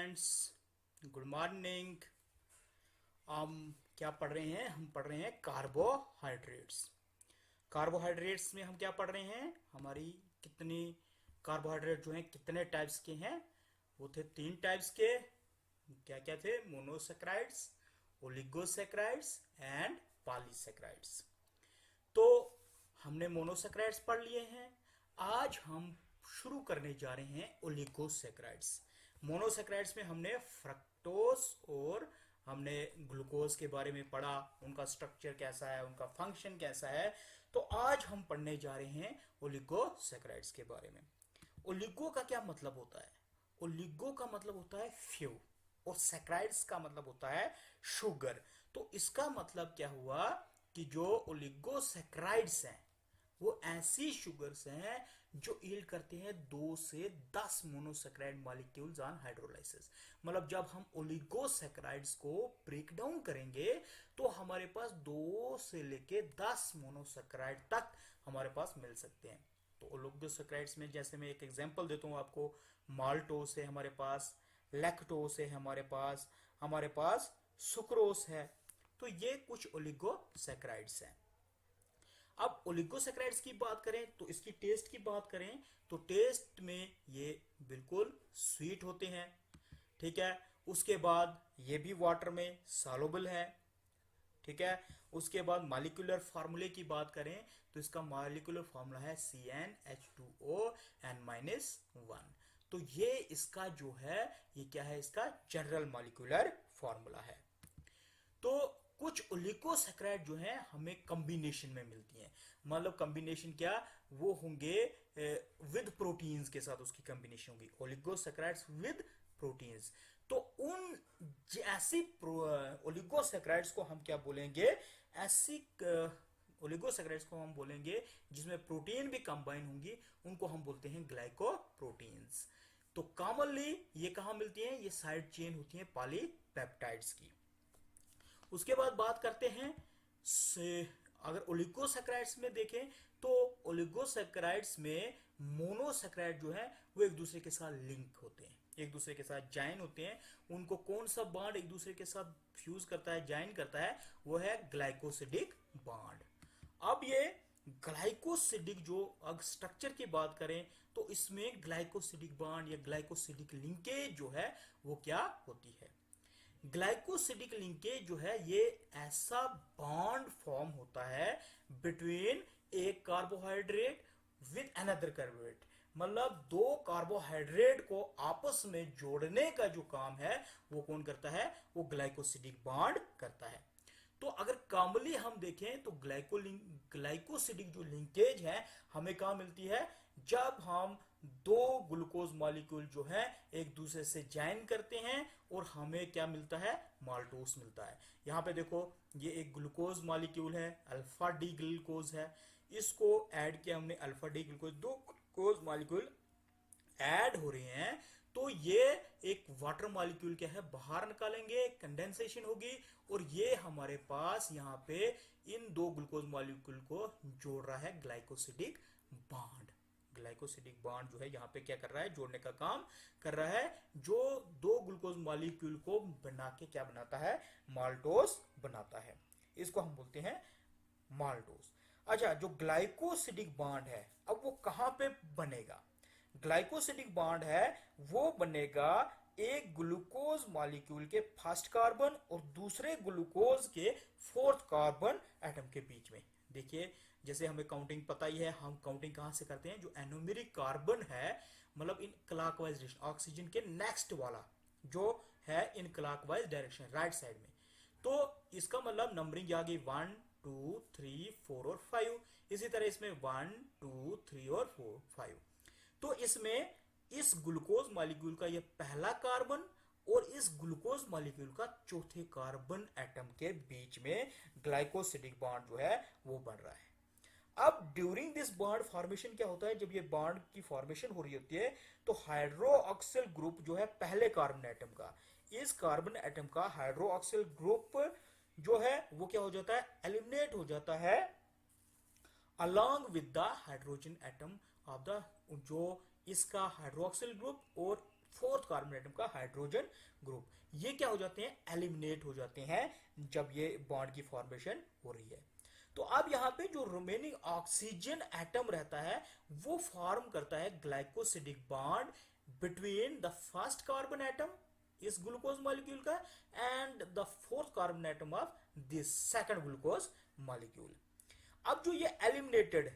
Friends, good morning. हम क्या पढ़ रहे हैं? हम पढ़ रहे हैं कार्बोहाइड्रेट्स। कार्बोहाइड्रेट्स में हम क्या पढ़ रहे हैं? हमारी कितनी कार्बोहाइड्रेट जो हैं कितने टाइप्स के हैं? वो थे 3 टाइप्स के। क्या क्या थे? Monosaccharides, oligosaccharides and polysaccharides. तो हमने मोनोसेक्राइड्स पढ़ लिए हैं। आज हम शुरू करने जा रहे हैं ओलिगोसेक्राइड्स। मोनोसेक्राइड्स में हमने फ्रक्टोज और हमने ग्लूकोज के बारे में पढ़ा, उनका स्ट्रक्चर कैसा है, उनका फंक्शन कैसा है। तो आज हम पढ़ने जा रहे हैं ओलिगोसेक्राइड्स के बारे में। ओलिगो का क्या मतलब होता है? ओलिगो का मतलब होता है फ्यू और सैकराइड्स का मतलब होता है शुगर। तो इसका मतलब क्या हुआ कि जो ओलिगोसैकराइड्स हैं वो ऐसी शुगर्स हैं जो यील्ड करते हैं 2 से 10 मोनोसैकराइड मॉलिक्यूल्स ऑन हाइड्रोलाइसिस। मतलब जब हम ओलिगोसैकराइड्स को ब्रेक डाउन करेंगे तो हमारे पास 2 से लेके 10 मोनोसैकराइड तक हमारे पास मिल सकते हैं। तो ओलिगोसैकराइड्स में जैसे मैं एक एग्जांपल देता हूं आपको, माल्टोस है हमारे पास, लैक्टोस है हमारे पास सुक्रोस है। तो ये कुछ ओलिगोसैकराइड्स हैं। अब ओलिगोसैकराइड्स की बात करें तो इसकी टेस्ट की बात करें तो टेस्ट में ये बिल्कुल स्वीट होते हैं। ठीक है। उसके बाद ये भी वाटर में सॉल्युबल है। ठीक है। उसके बाद मॉलिक्यूलर फार्मूले की बात करें तो इसका मॉलिक्यूलर फार्मूला है CnH2O(n-1). तो ये इसका जो है, ये क्या है? इसका जनरल मॉलिक्यूलर फार्मूला है। तो कुछ ओलिगोसैकराइड जो है हमें कॉम्बिनेशन में मिलती हैं। मतलब कॉम्बिनेशन क्या? वो होंगे विद प्रोटीन्स के साथ उसकी कॉम्बिनेशन होगी, ओलिगोसैकराइड्स विद प्रोटीन्स। तो उन ऐसी ओलिगोसैकराइड्स को हम क्या बोलेंगे? ऐसी ओलिगोसैकराइड्स को हम बोलेंगे जिसमें प्रोटीन भी कंबाइन होंगी, उनको हम बोलते हैं ग्लाइकोप्रोटीन्स। तो कॉमनली ये कहां मिलती हैं? ये साइड चेन होती है पॉलीपेप्टाइड्स की। उसके बाद बात करते हैं अगर ओलिगोसैकराइड्स में देखें तो ओलिगोसैकराइड्स में मोनोसैकराइड जो है वो एक दूसरे के साथ लिंक होते हैं, एक दूसरे के साथ जॉइन होते हैं। उनको कौन सा बॉन्ड एक दूसरे के साथ फ्यूज करता है, जॉइन करता है? वो है ग्लाइकोसिडिक बॉन्ड। अब ये ग्लाइकोसिडिक जो अगर स्ट्रक्चर की बात करें तो इसमें ग्लाइकोसिडिक बॉन्ड या ग्लाइकोसिडिक लिंकेज जो है वो क्या होती है? ग्लाइकोसिडिक लिंकेज जो है ये ऐसा बॉन्ड फॉर्म होता है बिटवीन एक कार्बोहाइड्रेट विद अनदर कार्बोहाइड्रेट। मतलब 2 कार्बोहाइड्रेट को आपस में जोड़ने का जो काम है वो कौन करता है? वो ग्लाइकोसिडिक बॉन्ड करता है। तो अगर कॉमनली हम देखें तो ग्लाइकोसिडिक जो लिंकेज है हमें कहां मिलती है? जब हम 2 ग्लूकोज मॉलिक्यूल जो है एक दूसरे से जॉइन करते हैं और हमें क्या मिलता है? माल्टोस मिलता है। यहां पे देखो, ये एक ग्लूकोज मॉलिक्यूल है, अल्फा डी ग्लूकोज है। इसको ऐड किया हमने, alpha D glucose, 2 glucose molecule add हो रहे हैं तो ये एक वाटर मॉलिक्यूल क्या है बाहर निकालेंगे, कंडेंसेशन होगी और ये हमारे पास यहाँ पे इन 2 ग्लूकोज मॉलिक्यूल को जोड़ रहा है ग्लाइकोसिडिक बॉन्ड। ग्लाइकोसिडिक बॉन्ड जो है यहाँ पे क्या कर रहा है? जोड़ने का काम कर रहा है, जो 2 ग्लूकोज मॉलिक्यूल को बना के क्या बनाता है? माल्टोस बनाता है। इसको हम बोलते हैं माल्टोस। अच्छा, जो ग्लाइकोसिडिक बॉन्ड है अब वो कहां पे बनेगा? ग्लाइकोसिडिक बॉन्ड है वो बनेगा एक ग्लूकोज मॉलिक्यूल के फर्स्ट कार्बन और दूसरे ग्लूकोज के फोर्थ कार्बन एटम के बीच में। देखिए, जैसे हमें काउंटिंग पता ही है, हम काउंटिंग कहां से करते हैं? जो एनोमेरिक कार्बन है, मतलब इन क्लॉकवाइज डायरेक्शन, ऑक्सीजन के नेक्स्ट वाला जो है in clockwise direction, right side में। तो इसका मतलब नंबरिंग आ गई 1 2 3 4 और 5। इसी तरह इसमें 1 2 3 और 4 5। तो इसमें इस ग्लूकोज मॉलिक्यूल का ये पहला कार्बन और इस ग्लूकोज मॉलिक्यूल का चौथे कार्बन एटम के बीच में ग्लाइकोसिडिक बॉन्ड जो है वो बन रहा है। अब ड्यूरिंग दिस बॉन्ड फॉर्मेशन क्या होता है? जब ये बॉन्ड की फॉर्मेशन हो रही होती है तो हाइड्रोक्सिल ग्रुप जो है पहले कार्बन एटम का, इस कार्बन एटम का हाइड्रोक्सिल ग्रुप जो है वो क्या हो जाता है? एलिमिनेट हो जाता है along with the hydrogen atom of the, जो इसका हाइड्रोक्सिल ग्रुप और फोर्थ कार्बन एटम का हाइड्रोजन ग्रुप, ये क्या हो जाते हैं, एलिमिनेट हो जाते हैं जब ये बॉन्ड की फॉर्मेशन हो रही है। तो अब यहाँ पे जो रिमेनिंग ऑक्सीजन एटम रहता है वो फॉर्म करता है glycosidic bond between the first carbon atom इस ग्लूकोज मॉलिक्यूल का and the fourth carbon atom of this second glucose molecule. अब जो ये एलिमिनेटेड,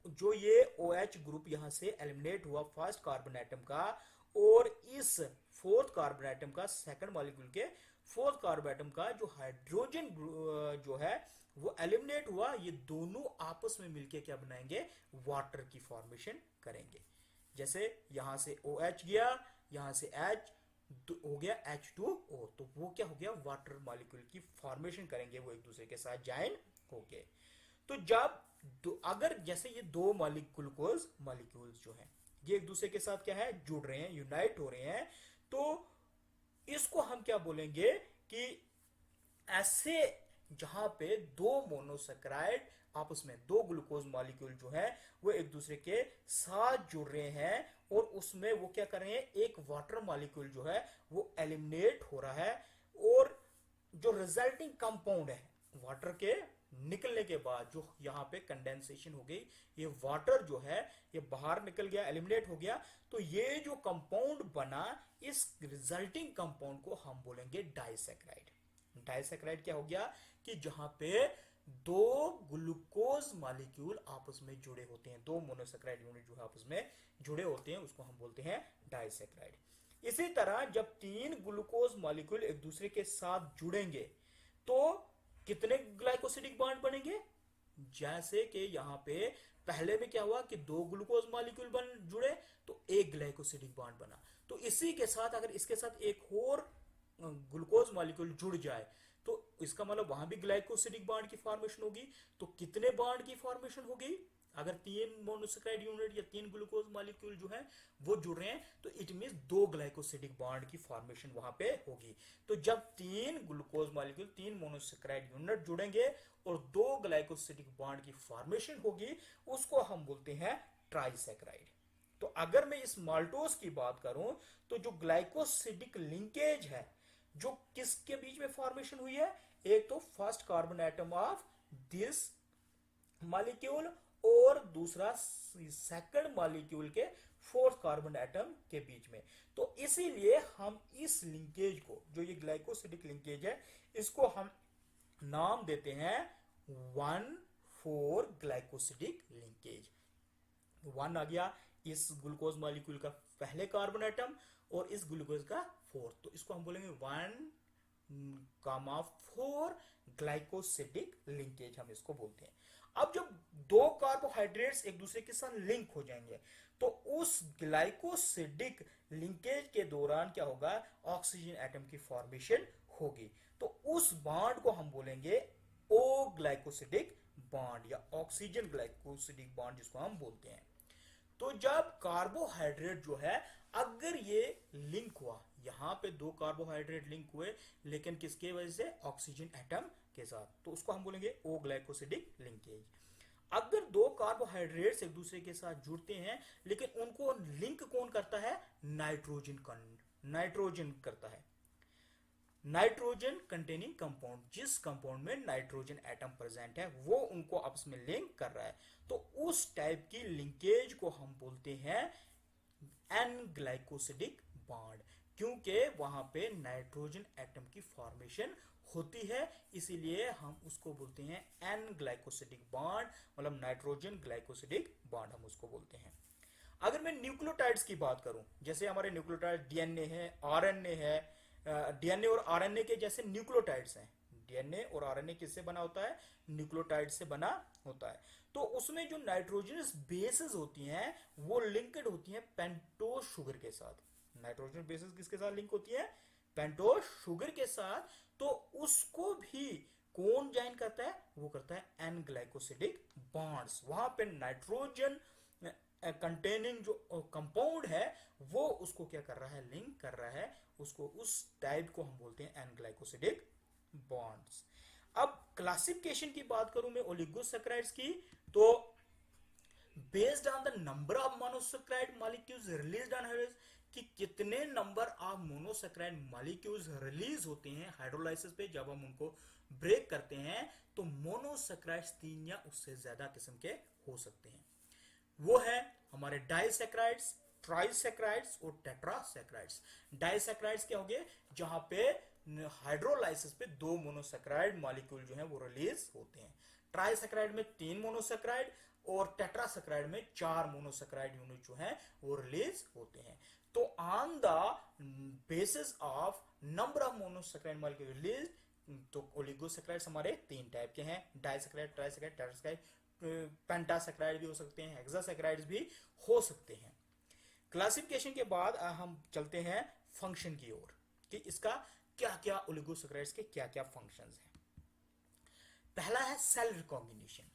जो ये OH ग्रुप यहां से एलिमिनेट हुआ फर्स्ट कार्बन एटम का और इस फोर्थ कार्बन एटम का सेकंड मॉलिक्यूल के फोर्थ कार्बन एटम का जो हाइड्रोजन जो है वो एलिमिनेट हुआ, ये दोनों आपस में मिलके क्या बनाएंगे, वाटर की फॉर्मेशन करेंगे। जैसे यहां से OH गया, यहां से H हो गया H2O, तो वो क्या हो गया, वाटर मॉलिक्यूल की फॉर्मेशन करेंगे, वो एक दूसरे के साथ ज्वाइन होके। तो जब अगर जैसे ये दो ग्लूकोज मॉलिक्यूल्स जो हैं ये एक दूसरे के साथ क्या है, जुड़ रहे हैं, यूनाइट हो रहे हैं, तो इसको हम क्या बोलेंगे कि ऐसे जहां पे दो मोनोसेक्राइड आपस में, दो ग्लूकोज मॉलिक्यूल जो है वो एक दूसरे के साथ जुड़ रहे हैं और उसमें वो क्या कर रहे हैं, एक वाटर मॉलिक्यूल जो है वो एलिमिनेट हो रहा है और जो रिजल्टिंग कंपाउंड है वाटर के निकलने के बाद, जो यहाँ पे कंडेंसेशन हो गई, ये वाटर जो है ये बाहर निकल गया, एलिमिनेट हो गया, तो ये जो कंपाउंड बना, इस रिजल्टिंग कंपाउंड को हम बोलेंगे डाइसैकराइड। डाइसैकराइड क्या हो गया कि जहां पे दो ग्लूकोज मॉलिक्यूल आपस में जुड़े होते हैं, दो मोनोसेक्राइड यूनिट जो है आपस में जुड़े होते हैं, उसको हम बोलते हैं डाइसैकराइड। इसी तरह जब तीन ग्लूकोज मॉलिक्यूल एक दूसरे के साथ जुड़ेंगे तो कितने ग्लाइकोसिडिक बॉन्ड बनेंगे, जैसे कि यहां पे पहले में क्या हुआ कि दो ग्लूकोज मॉलिक्यूल बन जुड़े तो एक ग्लाइकोसिडिक बॉन्ड बना, तो इसी के साथ अगर इसके साथ एक और ग्लूकोज मॉलिक्यूल जुड़ जाए तो इसका मतलब वहां भी ग्लाइकोसिडिक बॉन्ड की फॉर्मेशन होगी। तो कितने बॉन्ड की फॉर्मेशन होगी, अगर तीन मोनोसेक्राइड यूनिट या तीन ग्लूकोज मॉलिक्यूल जो है वो जुड़ रहे हैं तो इट मींस दो ग्लाइकोसिडिक बॉन्ड की फॉर्मेशन वहां पे होगी। तो जब तीन ग्लूकोज मॉलिक्यूल, तीन मोनोसेक्राइड यूनिट जुड़ेंगे और दो ग्लाइकोसिडिक बॉन्ड की फॉर्मेशन होगी, उसको हम बोलते हैं ट्राइसैकराइड। तो अगर मैं इस माल्टोज की बात करूं तो जो ग्लाइकोसिडिक लिंकेज है जो किसके बीच में फॉर्मेशन हुई है, एक तो first carbon atom of this molecule और दूसरा सेकंड मॉलिक्यूल के फोर्थ कार्बन एटम के बीच में। तो इसीलिए हम इस लिंकेज को, जो ये ग्लाइकोसिडिक लिंकेज है, इसको हम नाम देते हैं 1,4 ग्लाइकोसिडिक लिंकेज। 1 आ गया इस ग्लूकोज मॉलिक्यूल का पहले कार्बन एटम और इस ग्लूकोज का फोर्थ, तो इसको हम बोलेंगे 1,4 ग्लाइकोसिडिक लिंकेज, हम इसको बोलते हैं। अब जब दो कार्बोहाइड्रेट्स एक दूसरे के साथ लिंक हो जाएंगे तो उस ग्लाइकोसिडिक लिंकेज के दौरान क्या होगा, ऑक्सीजन एटम की फॉर्मेशन होगी, तो उस बॉन्ड को हम बोलेंगे ओ ग्लाइकोसिडिक बॉन्ड या ऑक्सीजन ग्लाइकोसिडिक बॉन्ड जिसको हम बोलते हैं। तो जब कार्बोहाइड्रेट जो है अगर ये लिंक हुआ, यहां पे दो कार्बोहाइड्रेट लिंक हुए लेकिन किसके वजह से, ऑक्सीजन एटम के साथ, तो उसको हम बोलेंगे ओ ग्लाइकोसिडिक लिंकेज। अगर दो कार्बोहाइड्रेट्स एक दूसरे के साथ जुड़ते हैं लेकिन उनको लिंक कौन करता है, नाइट्रोजन करता है, नाइट्रोजन कंटेनिंग कंपाउंड, जिस कंपाउंड में नाइट्रोजन एटम प्रेजेंट है वो उनको आपस में लिंक कर रहा है, तो उस टाइप की लिंकेज को हम बोलते हैं एन ग्लाइकोसिडिक बॉन्ड, क्योंकि वहां पे नाइट्रोजन एटम की फॉर्मेशन होती है, इसीलिए हम उसको बोलते हैं एन ग्लाइकोसिडिक बॉन्ड, मतलब नाइट्रोजन ग्लाइकोसिडिक बॉन्ड हम उसको बोलते हैं। अगर मैं न्यूक्लियोटाइड्स की बात करूं, जैसे हमारे न्यूक्लियोटाइड डीएनए है, आरएनए है, डीएनए और आरएनए के जैसे न्यूक्लियोटाइड्स हैं, डीएनए और आरएनए किससे बना होता है, न्यूक्लियोटाइड से बना होता है, तो उसमें जो नाइट्रोजनस बेसेस होती हैं वो लिंक्ड होती हैं पेंटोज शुगर के साथ। नाइट्रोजन बेसेस किसके साथ लिंक होती है, पेंटोज शुगर के साथ, तो उसको भी कौन ज्वाइन करता है, वो करता है एन ग्लाइकोसिडिक बॉन्ड्स। वहां पे नाइट्रोजन कंटेनिंग जो कंपाउंड है वो उसको क्या कर रहा है, लिंक कर रहा है, उसको, उस टाइप को हम बोलते हैं एन ग्लाइकोसिडिक बॉन्ड्स। अब क्लासिफिकेशन की बात करूं मैं ओलिगोसैकराइड्स की, तो based on the number of monosaccharide molecules released on average, कि कितने number of monosaccharide molecules release होते हैं हाइड्रोलाइसिस पे जब हम उनको ब्रेक करते हैं। तो मोनोसेक्राइड्स 3 या उससे ज्यादा किस्म के हो सकते हैं। वो है हमारे डाइसेक्राइड्स, ट्राइसेक्राइड्स और टेट्रासेक्राइड्स। डाइसेक्राइड्स क्या हो गए, जहां पे हाइड्रोलाइसिस पे 2 मोनोसेक्राइड मॉलिक्यूल जो है वो रिलीज होते हैं। ट्राइसेक्राइड में 3 मोनोसेक्राइड और टेट्रासेक्राइड में 4 मोनोसेक्राइड यूनिट जो है वो रिलीज होते हैं। तो on the basis of number of monosaccharide molecule release, तो ओलिगोसेक्राइड्स हमारे 3 टाइप के हैं, डाइसेक्राइड, ट्राइसेक्राइड, टेट्रासेक्राइड, पेंटासेक्राइड भी हो सकते हैं, हेक्सासेक्राइड्स भी हो सकते हैं। क्लासिफिकेशन के बाद हम चलते हैं फंक्शन की ओर कि इसका क्या क्या ओलिगोसेक्राइड्स के क्या क्या फंक्शंस हैं। पहला है सेल रिकॉग्निशन।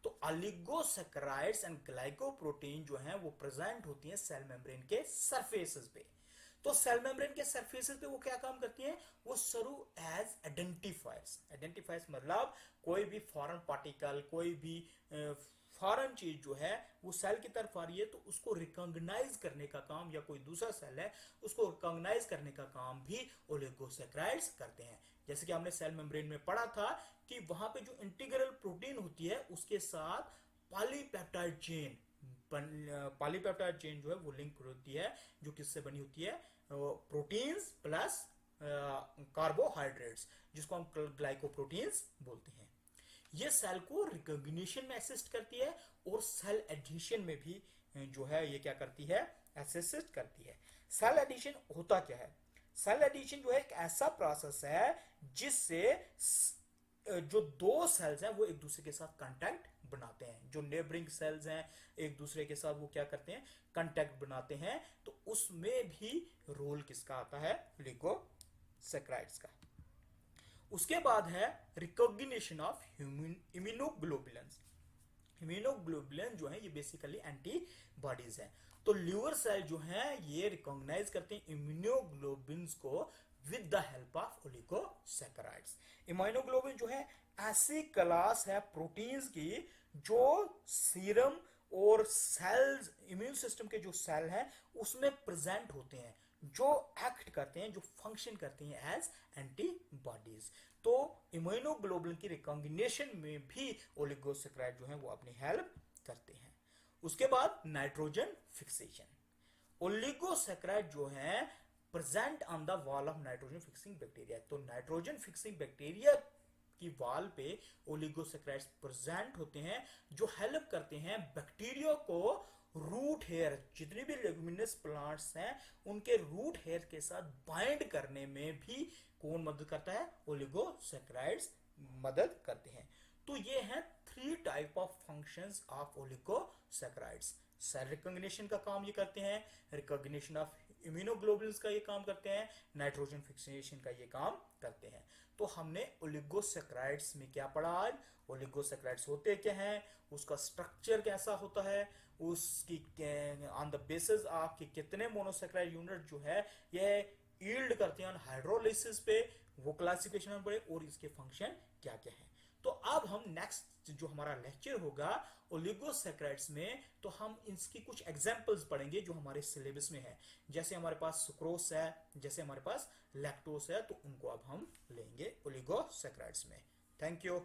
तो ओलिगोसेक्राइड्स एंड ग्लाइकोप्रोटीन जो हैं वो प्रेजेंट होती हैं सेल मेम्ब्रेन के सरफेसेस पे। तो सेल मेम्ब्रेन के सरफेसेस पे वो क्या काम करती हैं, वो सर्व एज आइडेंटिफायर्स। आइडेंटिफायर्स मतलब कोई भी फॉरेन पार्टिकल, कोई भी फॉरेन चीज जो है वो सेल की तरफ आ रही है तो उसको रिकॉग्नाइज करने का काम, या कोई दूसरा सेल है उसको रिकॉग्नाइज करने का काम भी ओलिगोसेक्राइड्स करते हैं। जैसे कि हमने सेल मेम्ब्रेन में पढ़ा था कि वहां पे जो इंटीग्रल प्रोटीन होती है उसके साथ पॉलीपेप्टाइड चेन, पॉलीपेप्टाइड चेन जो है वो लिंक होती है, जो किससे बनी होती है, प्रोटीन्स प्लस कार्बोहाइड्रेट्स, जिसको हम ग्लाइकोप्रोटीन्स बोलते हैं। ये सेल को रिकॉग्निशन में असिस्ट करती है और सेल एडिशन में भी जो है ये क्या करती है, असिस्ट करती है। सेल एडिशन होता क्या है, सेल एडिशन जो है एक ऐसा प्रोसेस है जिससे जो 2 सेल्स हैं वो एक दूसरे के साथ कांटेक्ट बनाते हैं। जो नेबरिंग सेल्स हैं एक दूसरे के साथ वो क्या करते हैं, कांटेक्ट बनाते हैं। तो उसमें भी रोल किसका आता है, ओलिगोसेक्राइड्स का। उसके बाद है रिकॉग्निशन ऑफ इम्यूनोग्लोबुलिन्स। इम्यूनोग्लोबुलिन जो है ये बेसिकली एंटीबॉडीज हैं। तो लीवर सेल जो है ये रिकॉग्नाइज करते हैं इम्यूनोग्लोबुलिन्स को with the help of oligosaccharides. Immunoglobulin जो है ऐसी क्लास है प्रोटीन्स की जो सीरम और सेल्स, इम्यून सिस्टम के जो सेल हैं उसमें प्रेजेंट होते हैं, जो एक्ट करते हैं, जो फंक्शन करते हैं एज एंटीबॉडीज। तो इम्यूनोग्लोबुलिन की रिकॉग्निशन में भी ओलिगोसेक्राइड जो है वो अपनी हेल्प करते हैं। उसके बाद नाइट्रोजन फिक्सेशन। ओलिगोसेक्राइड जो है present on the wall of nitrogen fixing bacteria. तो नाइट्रोजन फिक्सिंग बैक्टीरिया की वॉल पे ओलिगोसेक्राइड्स प्रेजेंट होते हैं, जो हेल्प करते हैं बैक्टीरिया को रूट हेयर, जितने भी लेगुमिनस प्लांट्स हैं उनके रूट हेयर के साथ बाइंड करने में भी कौन मदद करता है, ओलिगोसेक्राइड्स मदद करते हैं। तो ये हैं 3 type of functions of oligosaccharides. Cell recognition का काम ये करते हैं, रिकॉग्निशन ऑफ इम्यूनोग्लोबुलिन्स का ये काम करते हैं, नाइट्रोजन फिक्सेशन का ये काम करते हैं। तो हमने ओलिगोसेक्राइड्स में क्या पढ़ा आज, ओलिगोसेक्राइड्स होते क्या हैं, उसका स्ट्रक्चर कैसा होता है, उसकी ऑन द बेसिस ऑफ कि कितने मोनोसेक्राइड यूनिट जो है ये यील्ड करते हैं हाइड्रोलाइसिस पे, वो क्लासिफिकेशन में पढ़े और इसके फंक्शन क्या क्या है। तो अब हम नेक्स्ट जो हमारा लेक्चर होगा ओलिगोसेक्राइड्स में, तो हम इसकी कुछ एग्जांपल्स पढ़ेंगे जो हमारे सिलेबस में है। जैसे हमारे पास सुक्रोस है, जैसे हमारे पास लैक्टोस है, तो उनको अब हम लेंगे ओलिगोसेक्राइड्स में। Thank you.